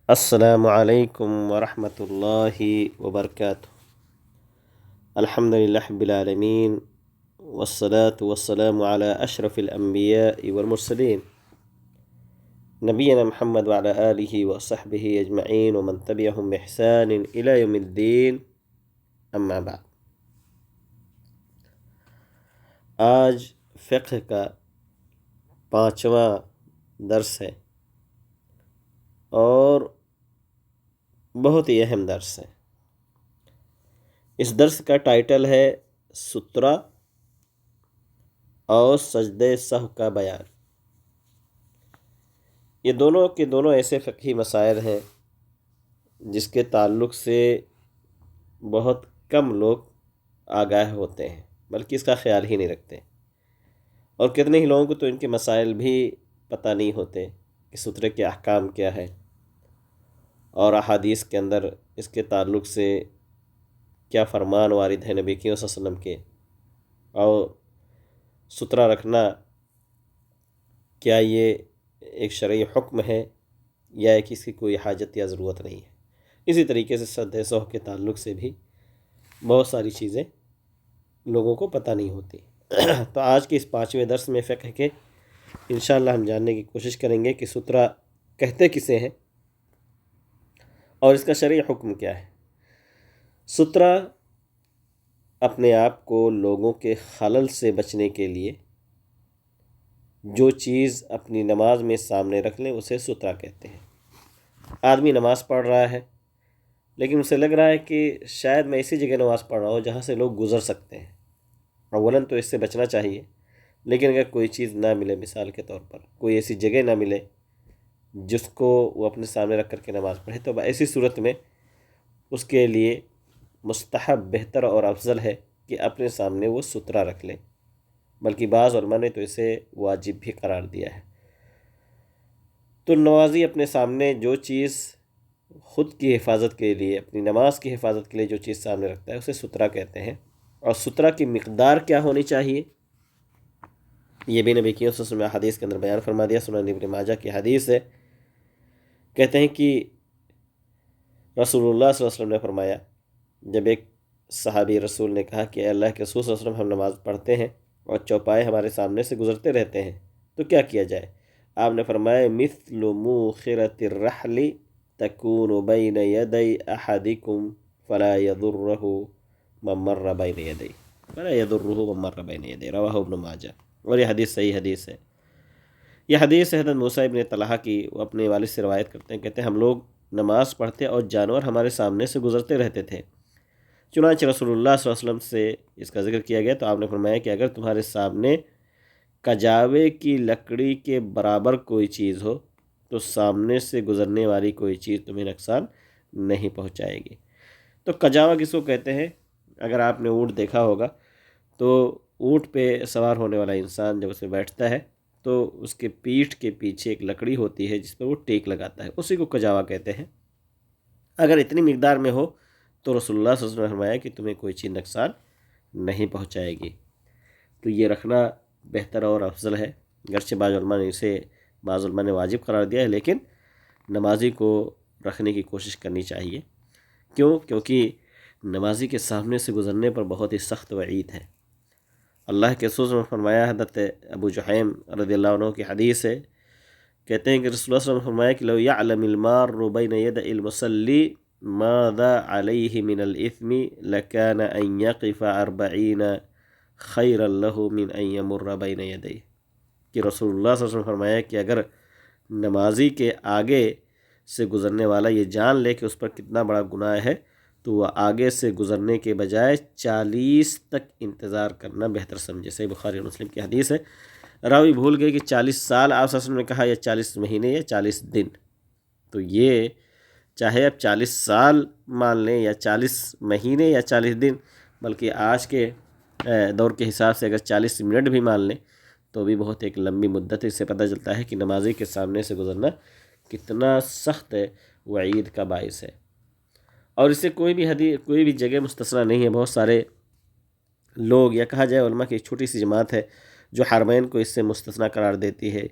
السلام علیکم ورحمۃ اللہ وبرکاتہ۔ الحمدللہ رب العالمین والصلاة والسلام علی اشرف الانبیاء والمرسلین نبینا محمد وعلی آلہ وصحبہ اجمعین ومن تبعہم بإحسان الی یوم الدین، اما بعد۔ آج فقہ کا 5واں درس ہے اور بہت ہی اہم درس ہے۔ اس درس کا ٹائٹل ہے سترہ اور سجدہ سہو کا بیان۔ یہ دونوں کے دونوں ایسے فقہی مسائل ہیں جس کے تعلق سے بہت کم لوگ آگاہ ہوتے ہیں، بلکہ اس کا خیال ہی نہیں رکھتے، اور کتنے ہی لوگوں کو تو ان کے مسائل بھی پتہ نہیں ہوتے کہ سترے کے احکام کیا ہے، اور احادیث کے اندر اس کے تعلق سے کیا فرمان وارد ہے نبی کریم صلی اللہ علیہ وسلم کے، اور سترہ رکھنا کیا یہ ایک شرعی حکم ہے یا کہ اس کی کوئی حاجت یا ضرورت نہیں ہے۔ اسی طریقے سے سجدہ سہو کے تعلق سے بھی بہت ساری چیزیں لوگوں کو پتہ نہیں ہوتی۔ تو آج کے اس 5ویں درس میں فقہ کے انشاءاللہ ہم جاننے کی کوشش کریں گے کہ سترہ کہتے کسے ہیں اور اس کا شرعی حکم کیا ہے۔ سترہ اپنے آپ کو لوگوں کے خلل سے بچنے کے لیے جو چیز اپنی نماز میں سامنے رکھ لیں اسے سترہ کہتے ہیں۔ آدمی نماز پڑھ رہا ہے لیکن اسے لگ رہا ہے کہ شاید میں اسی جگہ نماز پڑھ رہا ہوں جہاں سے لوگ گزر سکتے ہیں۔ اولاً تو اس سے بچنا چاہیے، لیکن اگر کوئی چیز نہ ملے، مثال کے طور پر کوئی ایسی جگہ نہ ملے جس کو وہ اپنے سامنے رکھ کر کے نماز پڑھے، تو ایسی صورت میں اس کے لیے مستحب، بہتر اور افضل ہے کہ اپنے سامنے وہ سترہ رکھ لے، بلکہ بعض علماء نے تو اسے واجب بھی قرار دیا ہے۔ تو نمازی اپنے سامنے جو چیز خود کی حفاظت کے لیے، اپنی نماز کی حفاظت کے لیے جو چیز سامنے رکھتا ہے اسے سترہ کہتے ہیں۔ اور سترہ کی مقدار کیا ہونی چاہیے یہ بھی نبی کریم صلی اللہ علیہ وسلم حدیث کے اندر بیان فرما دیا۔ سنن ابن ماجہ کی حدیث ہے، کہتے ہیں کہ رسول اللہ صلی اللہ علیہ وسلم نے فرمایا، جب ایک صحابی رسول نے کہا کہ اے اللہ کے رسول صلی اللہ علیہ وسلم، ہم نماز پڑھتے ہیں اور چوپائے ہمارے سامنے سے گزرتے رہتے ہیں، تو کیا کیا جائے؟ آپ نے فرمایا مثل موخرۃ الرحل تکون بین یدی احدکم فلا یضرہ من مر بین یدی فلا یضرہ من مر بین یدی، رواہ ابن ماجہ۔ اور یہ حدیث صحیح حدیث ہے۔ یہ حدیث حضرت موسیٰ ابن طلحہ کی، وہ اپنے والد سے روایت کرتے ہیں، کہتے ہیں ہم لوگ نماز پڑھتے اور جانور ہمارے سامنے سے گزرتے رہتے تھے، چنانچہ رسول اللہ صلی اللہ علیہ وسلم سے اس کا ذکر کیا گیا تو آپ نے فرمایا کہ اگر تمہارے سامنے کجاوے کی لکڑی کے برابر کوئی چیز ہو تو سامنے سے گزرنے والی کوئی چیز تمہیں نقصان نہیں پہنچائے گی۔ تو کجاوا کس کو کہتے ہیں؟ اگر آپ نے اونٹ دیکھا ہوگا تو اونٹ پہ سوار ہونے والا انسان جب اس پہ بیٹھتا ہے تو اس کے پیٹھ کے پیچھے ایک لکڑی ہوتی ہے جس پہ وہ ٹیک لگاتا ہے، اسی کو کجاوا کہتے ہیں۔ اگر اتنی مقدار میں ہو تو رسول اللہ صلی اللہ علیہ وسلم نے فرمایا کہ تمہیں کوئی چیز نقصان نہیں پہنچائے گی۔ تو یہ رکھنا بہتر اور افضل ہے، گرچہ بعض علماء نے واجب قرار دیا ہے، لیکن نمازی کو رکھنے کی کوشش کرنی چاہیے۔ کیونکہ نمازی کے سامنے سے گزرنے پر بہت ہی سخت وعید ہے۔ اللہ کے رسول نے فرمایا، حضرت ابو جحیم رضی اللہ عنہ کی حدیث ہے، کہتے ہیں کہ رسول اللہ صلی اللہ علیہ وسلم نے فرمایا کہ لو یعلم المار بین یدی المصلی ماذا علیہ من الاثم لکان ان یقف 40 خیرا له من ان یمر بین یدیہ، کہ رسول اللہ صلی اللہ علیہ وسلم نے فرمایا کہ اگر نمازی کے آگے سے گزرنے والا یہ جان لے کہ اس پر کتنا بڑا گناہ ہے تو وہ آگے سے گزرنے کے بجائے 40 تک انتظار کرنا بہتر سمجھے۔ صحیح بخاری اور مسلم کی حدیث ہے۔ راوی بھول گئے کہ 40 سال آپ صلی اللہ علیہ وسلم نے کہا یا 40 مہینے یا 40 دن، تو یہ چاہے اب 40 سال مان لیں یا 40 مہینے یا 40 دن، بلکہ آج کے دور کے حساب سے اگر 40 منٹ بھی مان لیں تو بھی بہت ایک لمبی مدت ہے۔ اس سے پتہ چلتا ہے کہ نمازی کے سامنے سے گزرنا کتنا سخت وعید کا باعث ہے، اور اس سے کوئی بھی جگہ مستثنیٰ نہیں ہے۔ بہت سارے لوگ، یا کہا جائے علماء کی ایک چھوٹی سی جماعت ہے جو حرمین کو اس سے مستثنیٰ قرار دیتی ہے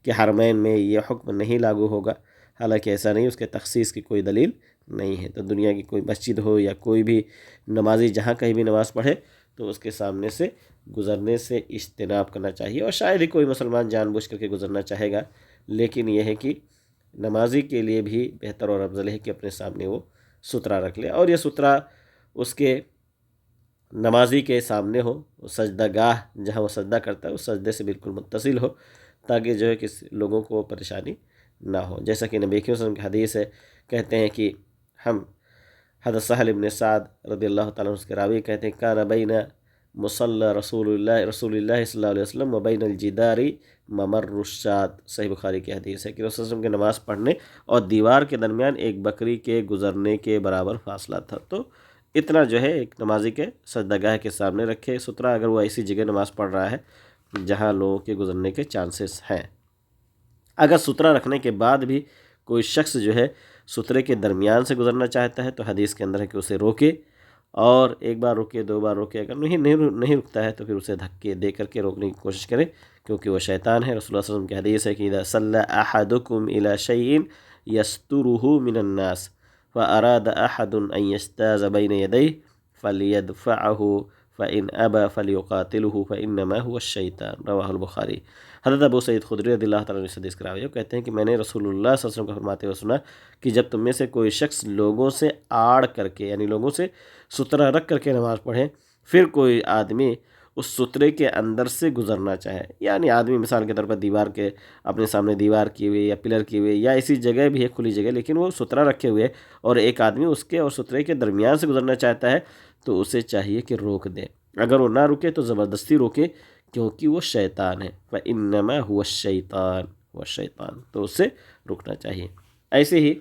کہ حرمین میں یہ حکم نہیں لاگو ہوگا، حالانکہ ایسا نہیں، اس کے تخصیص کی کوئی دلیل نہیں ہے۔ تو دنیا کی کوئی مسجد ہو یا کوئی بھی نمازی جہاں کہیں بھی نماز پڑھے تو اس کے سامنے سے گزرنے سے اجتناب کرنا چاہیے، اور شاید ہی کوئی مسلمان جان بوجھ کر کے گزرنا چاہے گا، لیکن یہ ہے کہ نمازی کے لیے بھی بہتر اور افضل ہے کہ اپنے سامنے وہ سترہ رکھ لے، اور یہ سترہ اس کے نمازی کے سامنے ہو، سجدہ گاہ جہاں وہ سجدہ کرتا ہے اس سجدے سے بالکل متصل ہو، تاکہ جو ہے کہ لوگوں کو پریشانی نہ ہو۔ جیسا کہ نبی کریم صلی اللہ علیہ وسلم کی حدیث ہے، کہتے ہیں کہ ہم حضرت سہل بن سعد رضی اللہ تعالیٰ عنہ کے راوی کہتے ہیں کان بین مصلی رسول اللہ صلی اللہ علیہ وسلم و بین الجدار ممر الشاة، صحیح بخاری کی حدیث ہے کہ رسول اللہ علیہ وسلم کے نماز پڑھنے اور دیوار کے درمیان ایک بکری کے گزرنے کے برابر فاصلہ تھا۔ تو اتنا جو ہے ایک نمازی کے سجدہ گاہ کے سامنے رکھے سترہ، اگر وہ ایسی جگہ نماز پڑھ رہا ہے جہاں لوگوں کے گزرنے کے چانسز ہیں۔ اگر سترہ رکھنے کے بعد بھی کوئی شخص جو ہے سترے کے درمیان سے گزرنا چاہتا ہے تو حدیث کے اندر ہے کہ اسے روکے، اور ایک بار روکے، دو بار روکے، اگر نہیں رکتا ہے تو پھر اسے دھکے دے کر کے روکنے کی کوشش کرے، کیونکہ وہ شیطان ہے۔ رسول اللہ صلی اللہ علیہ وسلم کی حدیث ہے کہ اذا صلی احدکم الی شیء یسترہ من الناس فاراد احد ان یجتاز بین یدیہ فلیدفعہ فإن أبى فلیقاتلہ فإنما هو الشیطان، رواہ البخاری۔ حضرت ابو سعید خدری رضی اللہ تعالیٰ عنہ حدیث کے راوی کہتے ہیں کہ میں نے رسول اللہ صلی اللہ علیہ وسلم کو فرماتے ہوئے سنا کہ جب تم میں سے کوئی شخص لوگوں سے آڑ کر کے، یعنی لوگوں سے سترہ رکھ کر کے نماز پڑھے، پھر کوئی آدمی اس سترے کے اندر سے گزرنا چاہے، یعنی آدمی مثال کے طور پر دیوار کے اپنے سامنے دیوار کی ہوئی یا پلر کی ہوئی یا اسی جگہ بھی ہے کھلی جگہ، لیکن وہ سترہ رکھے ہوئے اور ایک آدمی اس کے اور سترے کے درمیان سے گزرنا چاہتا ہے تو اسے چاہیے کہ روک دے۔ اگر وہ نہ رکے تو زبردستی روکے، کیونکہ وہ شیطان ہے، فَإِنَّمَا هُوَ الشَّيْطَانُ، وہ شیطان، تو اس سے رکنا چاہیے۔ ایسے ہی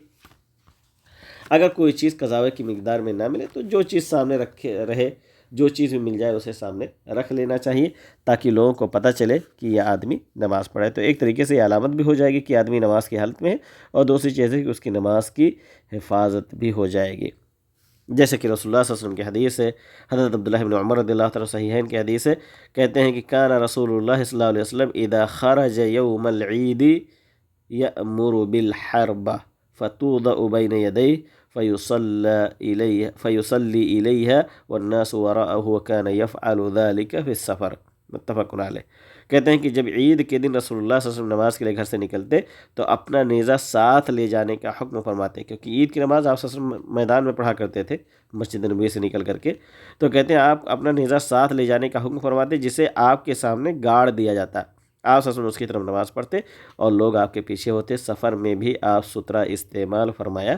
اگر کوئی چیز قضاوے کی مقدار میں نہ ملے تو جو چیز سامنے رکھے رہے، جو چیز بھی مل جائے اسے سامنے رکھ لینا چاہیے، تاکہ لوگوں کو پتہ چلے کہ یہ آدمی نماز پڑھے۔ تو ایک طریقے سے یہ علامت بھی ہو جائے گی کہ آدمی نماز کی حالت میں ہے، اور دوسری چیز ہے کہ اس کی نماز کی حفاظت بھی ہو جائے گی۔ جیسے کہ رسول اللہ صلی اللہ علیہ وسلم کی حدیث ہے، حضرت عبداللہ بن عمر رضی اللہ تعالیٰ صحیحین کی حدیث ہے، کہتے ہیں کہ کان رسول اللہ صلی اللہ علیہ وسلم اذا خرج یوم العید یأمر بالحربہ فتوضع بین یدیہ فیصلی الیہا والناس وراءہ وکان یفعل ذلک فی السفر، متفق علیہ۔ کہتے ہیں کہ جب عید کے دن رسول اللہ صلی اللہ علیہ وسلم نماز کے لیے گھر سے نکلتے تو اپنا نیزہ ساتھ لے جانے کا حکم فرماتے، کیونکہ عید کی نماز آپ صلی اللہ علیہ وسلم میدان میں پڑھا کرتے تھے مسجد نبوی سے نکل کر کے، تو کہتے ہیں آپ اپنا نیزہ ساتھ لے جانے کا حکم فرماتے، جسے آپ کے سامنے گاڑ دیا جاتا، آپ صلی اللہ علیہ وسلم اس کی طرف نماز پڑھتے اور لوگ آپ کے پیچھے ہوتے۔ سفر میں بھی آپ سترہ استعمال فرمایا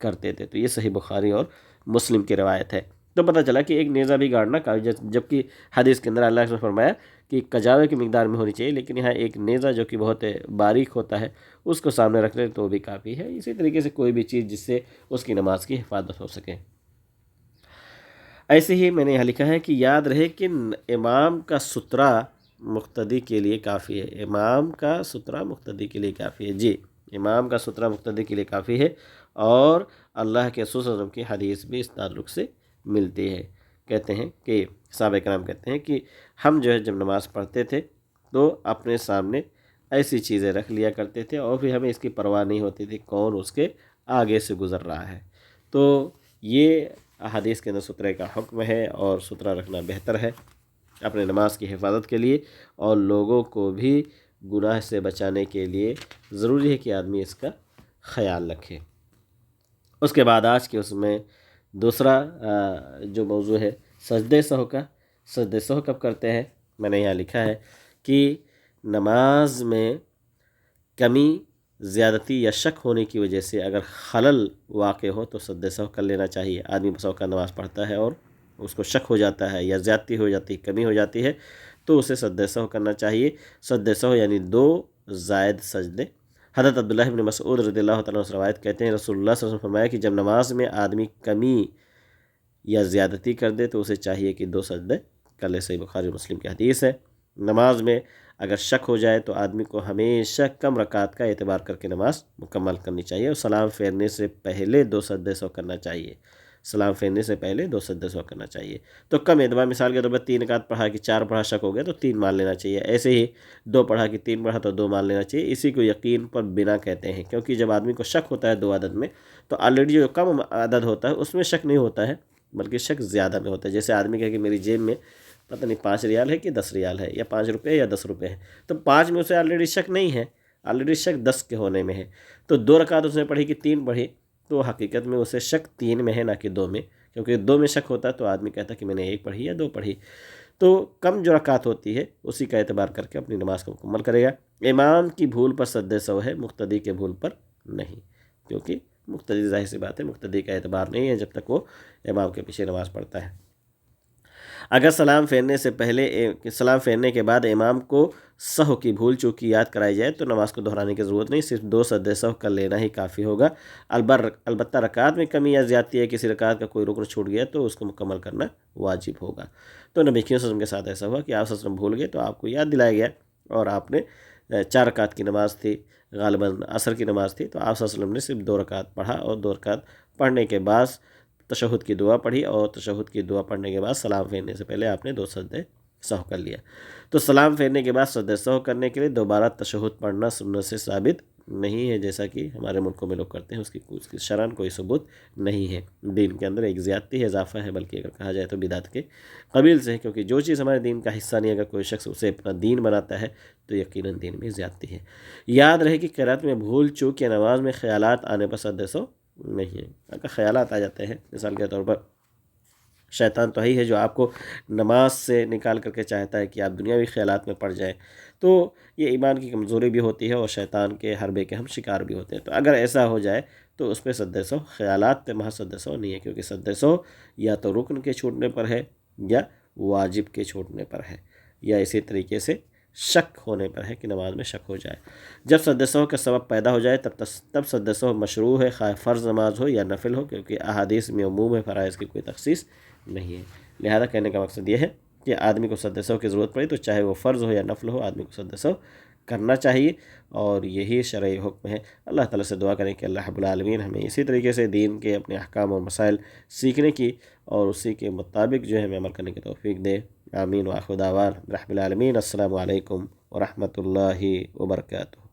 کرتے تھے۔ تو یہ صحیح بخاری اور مسلم کی روایت ہے۔ تو پتہ چلا کہ ایک نیزہ بھی گاڑنا کافی، جبکہ حدیث کے اندر اللہ نے فرمایا کہ کجاوے کی مقدار میں ہونی چاہیے، لیکن یہاں ایک نیزہ جو کہ بہت باریک ہوتا ہے اس کو سامنے رکھ لیں تو بھی کافی ہے۔ اسی طریقے سے کوئی بھی چیز جس سے اس کی نماز کی حفاظت ہو سکے۔ ایسے ہی میں نے یہاں لکھا ہے کہ یاد رہے کہ امام کا سترہ مقتدی کے لیے کافی ہے، امام کا سترہ مقتدی کے لیے کافی ہے، جی امام کا سترہ مقتدی کے لیے کافی ہے، اور اللہ کے رسول صلی اللہ علیہ وسلم کی حدیث بھی اس تعلق سے ملتی ہے۔ کہتے ہیں کہ صحابہ کرام کہتے ہیں کہ ہم جو ہے جب نماز پڑھتے تھے تو اپنے سامنے ایسی چیزیں رکھ لیا کرتے تھے، اور پھر ہمیں اس کی پرواہ نہیں ہوتی تھی کون اس کے آگے سے گزر رہا ہے۔ تو یہ احادیث کے اندر سترے کا حکم ہے، اور سترہ رکھنا بہتر ہے اپنے نماز کی حفاظت کے لیے، اور لوگوں کو بھی گناہ سے بچانے کے لیے ضروری ہے کہ آدمی اس کا خیال رکھے۔ اس کے بعد آج کے اس میں دوسرا جو موضوع ہے سجدہ سہو کا۔ سجدہ سہو کب کرتے ہیں؟ میں نے یہاں لکھا ہے کہ نماز میں کمی، زیادتی یا شک ہونے کی وجہ سے اگر خلل واقع ہو تو سجدہ سہو کر لینا چاہیے۔ آدمی بسا اوقات نماز پڑھتا ہے اور اس کو شک ہو جاتا ہے یا زیادتی ہو جاتی ہے، کمی ہو جاتی ہے، تو اسے سجدہ سہو کرنا چاہیے۔ سجدہ سہو یعنی 2 زائد سجدے۔ حضرت عبداللہ بن مسعود رضی اللہ تعالیٰ عنہ روایت کہتے ہیں رسول اللہ صلی اللہ علیہ وسلم فرمایا کہ جب نماز میں آدمی کمی یا زیادتی کر دے تو اسے چاہیے کہ 2 سجدے کر لے، صحیح بخاری مسلم کی حدیث ہے۔ نماز میں اگر شک ہو جائے تو آدمی کو ہمیشہ کم رکعت کا اعتبار کر کے نماز مکمل کرنی چاہیے، اور سلام پھیرنے سے پہلے 2 سجدے سہو کرنا چاہیے۔ سلام پھیرنے سے پہلے 2 سجدے سہو کرنا چاہیے۔ تو کم اعتبار مثال کے طور پر 3 رکعت پڑھا کہ 4 پڑھا شک ہو گیا تو 3 مان لینا چاہیے، ایسے ہی 2 پڑھا کہ 3 پڑھا تو 2 مان لینا چاہیے۔ اسی کو یقین پر بنا کہتے ہیں، کیونکہ جب آدمی کو شک ہوتا ہے 2 عدد میں تو آلریڈی جو کم عدد ہوتا ہے اس میں شک نہیں ہوتا ہے، بلکہ شک زیادہ میں ہوتا ہے۔ جیسے آدمی کہے کہ میری جیب میں پتہ نہیں 5 ریال ہے کہ 10 ریال ہے، یا 5 روپے یا 10 روپے ہے، تو 5 میں اسے آلریڈی شک نہیں ہے، آلریڈی شک 10 کے ہونے میں ہے۔ تو 2 رکعت اس نے پڑھی کہ 3 پڑھی تو حقیقت میں اسے شک 3 میں ہے نہ کہ 2 میں، کیونکہ 2 میں شک ہوتا ہے تو آدمی کہتا ہے کہ میں نے 1 پڑھی یا 2 پڑھی۔ تو کم جو رکعت ہوتی ہے اسی کا اعتبار کر کے اپنی نماز کو مکمل کرے گا۔ امام کی بھول پر سجدہ سہو ہے، مقتدی کے بھول پر نہیں، کیونکہ مقتدی ظاہر سی بات ہے مقتدی کا اعتبار نہیں ہے جب تک وہ امام کے پیچھے نماز پڑھتا ہے۔ اگر سلام پھیرنے کے بعد امام کو سہو کی بھول چوک کی یاد کرائی جائے تو نماز کو دہرانے کی ضرورت نہیں، صرف 2 سجدے سہو کر لینا ہی کافی ہوگا۔ البتہ رکعت میں کمی یا زیادتی ہے، کسی رکعت کا کوئی رکن چھوٹ گیا تو اس کو مکمل کرنا واجب ہوگا۔ تو نبی کریم صلی اللہ علیہ وسلم کے ساتھ ایسا ہوا کہ آپ صلی اللہ علیہ وسلم بھول گئے تو آپ کو یاد دلایا گیا، اور آپ نے 4 رکعت کی نماز تھی، غالباً عصر کی نماز تھی، تو آپ صلی اللہ علیہ وسلم نے صرف 2 رکعت پڑھا، اور 2 رکعت پڑھنے کے بعد تشہد کی دعا پڑھی، اور تشہد کی دعا پڑھنے کے بعد سلام پھیرنے سے پہلے آپ نے 2 سجدے سہو کر لیا۔ تو سلام پھیرنے کے بعد سجدے سہو کرنے کے لیے دوبارہ تشہد پڑھنا سنت سے ثابت نہیں ہے، جیسا کہ ہمارے ملکوں میں لوگ کرتے ہیں، اس کی شرعاً کوئی ثبوت نہیں ہے۔ دین کے اندر ایک زیادتی ہے، اضافہ ہے، بلکہ اگر کہا جائے تو بدعت کے قبیل سے ہے، کیونکہ جو چیز ہمارے دین کا حصہ نہیں، اگر کوئی شخص اسے اپنا دین بناتا ہے تو یقیناً دین میں زیادتی ہے۔ یاد رہے کہ قرات میں بھول چوک یا نماز میں خیالات آنے پر سجدے سہو نہیں ہے۔ اگر خیالات آ جاتے ہیں، مثال کے طور پر شیطان تو ہی ہے جو آپ کو نماز سے نکال کر کے چاہتا ہے کہ آپ دنیاوی خیالات میں پڑ جائیں، تو یہ ایمان کی کمزوری بھی ہوتی ہے اور شیطان کے حربے کے ہم شکار بھی ہوتے ہیں۔ تو اگر ایسا ہو جائے تو اس پہ سجدے سہو خیالات پہ محض سجدے سہو نہیں ہے، کیونکہ سجدے سہو یا تو رکن کے چھوٹنے پر ہے، یا واجب کے چھوٹنے پر ہے، یا اسی طریقے سے شک ہونے پر ہے کہ نماز میں شک ہو جائے۔ جب سجدہ سہو کا سبب پیدا ہو جائے تب سجدہ سہو مشروع ہے، خواہ فرض نماز ہو یا نفل ہو، کیونکہ احادیث میں عموم ہے، فرائض کی کوئی تخصیص نہیں ہے۔ لہذا کہنے کا مقصد یہ ہے کہ آدمی کو سجدہ سہو کی ضرورت پڑی تو چاہے وہ فرض ہو یا نفل ہو، آدمی کو سجدہ سہو کرنا چاہیے، اور یہی شرعی حکم ہے۔ اللہ تعالیٰ سے دعا کریں کہ اللہ رب العالمین ہمیں اسی طریقے سے دین کے اپنے احکام اور مسائل سیکھنے کی اور اسی کے مطابق جو ہے ہمیں عمل کرنے کی توفیق دے۔ آمین وآخر دعوانا رب العالمین۔ السلام علیکم ورحمۃ اللہ وبرکاتہ۔